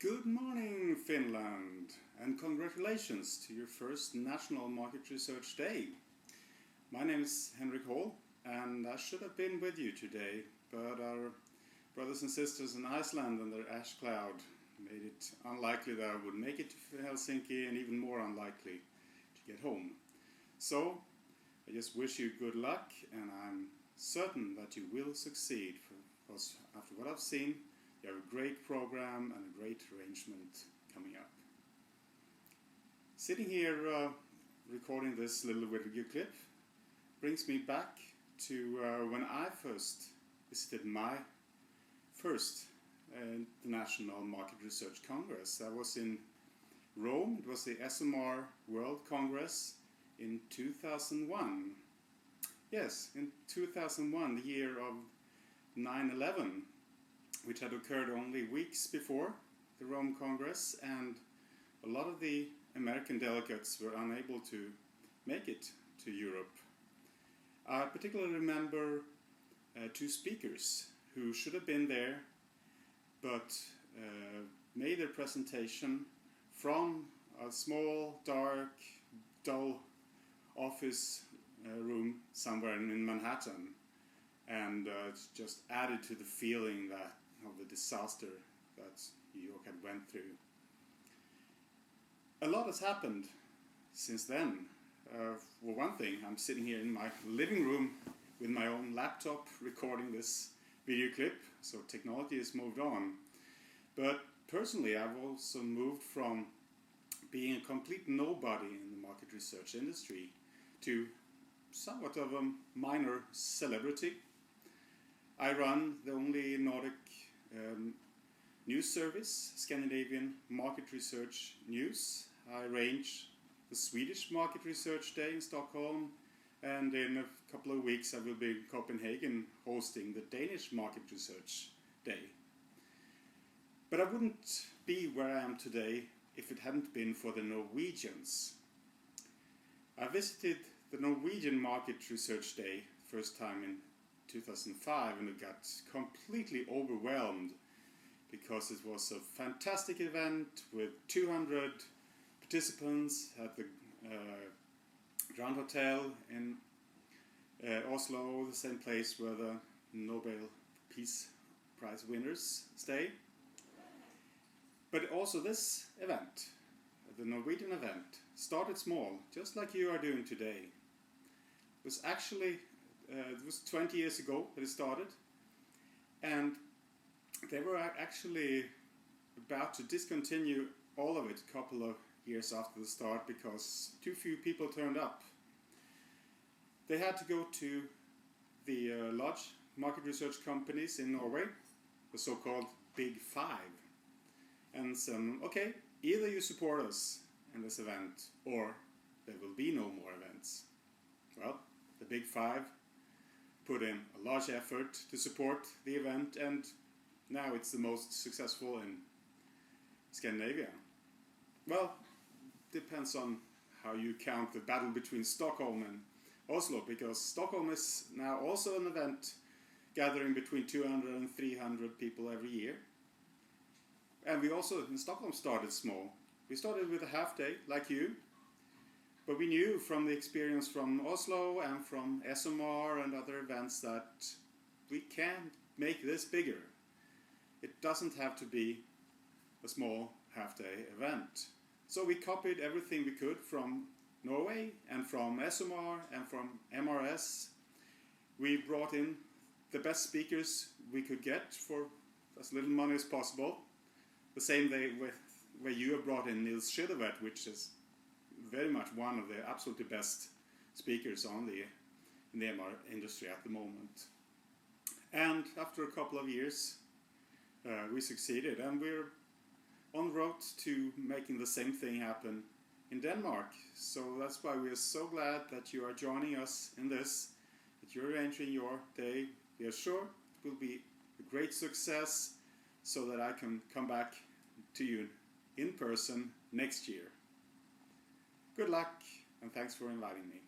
Good morning, Finland, and congratulations to your first National Market Research Day. My name is Henrik Hall, and I should have been with you today, but our brothers and sisters in Iceland and their ashcloud made it unlikely that I would make it to Helsinki, and even more unlikely to get home. So, I just wish you good luck, and I'm certain that you will succeed, because after what I've seen, you have a great program and a great arrangement coming up. Sitting here recording this little video clip brings me back to when I first visited my first International Market Research Congress. That was in Rome. It was the SMR World Congress in 2001. Yes, in 2001, the year of 9/11. Which had occurred only weeks before the Rome Congress, and a lot of the American delegates were unable to make it to Europe. I particularly remember two speakers who should have been there, but made their presentation from a small, dark, dull office room somewhere in Manhattan, and it's just added to the feeling of the disaster that New York had went through. A lot has happened since then. For one thing, I'm sitting here in my living room with my own laptop recording this video clip, so technology has moved on. But personally, I've also moved from being a complete nobody in the market research industry to somewhat of a minor celebrity. I run the only Nordic news service, Scandinavian Market Research News. I arrange the Swedish Market Research Day in Stockholm, and in a couple of weeks I will be in Copenhagen hosting the Danish Market Research Day. But I wouldn't be where I am today if it hadn't been for the Norwegians. I visited the Norwegian Market Research Day first time in 2005, and it got completely overwhelmed because it was a fantastic event with 200 participants at the Grand Hotel in Oslo, the same place where the Nobel Peace Prize winners stay. But also this event, the Norwegian event, started small, just like you are doing today. It was actually it was 20 years ago that it started, and they were actually about to discontinue all of it a couple of years after the start because too few people turned up. They had to go to the large market research companies in Norway, the so-called Big Five, and said, okay, either you support us in this event or there will be no more events. Well, the Big Five put in a large effort to support the event, and now it's the most successful in Scandinavia. Well, depends on how you count the battle between Stockholm and Oslo, because Stockholm is now also an event gathering between 200 and 300 people every year. And we also in Stockholm started small. We started with a half day like you, but we knew from the experience from Oslo and from SMR and other events that we can make this bigger. It doesn't have to be a small half-day event. So we copied everything we could from Norway and from SMR and from MRS. We brought in the best speakers we could get for as little money as possible. The same way where you have brought in Nils Schillerwert, which is very much one of the absolutely best speakers in the MR industry at the moment. And after a couple of years, we succeeded, and we're on the road to making the same thing happen in Denmark. So that's why we are so glad that you are joining us in this, that you're arranging your day. We are sure it will be a great success so that I can come back to you in person next year. Good luck, and thanks for inviting me.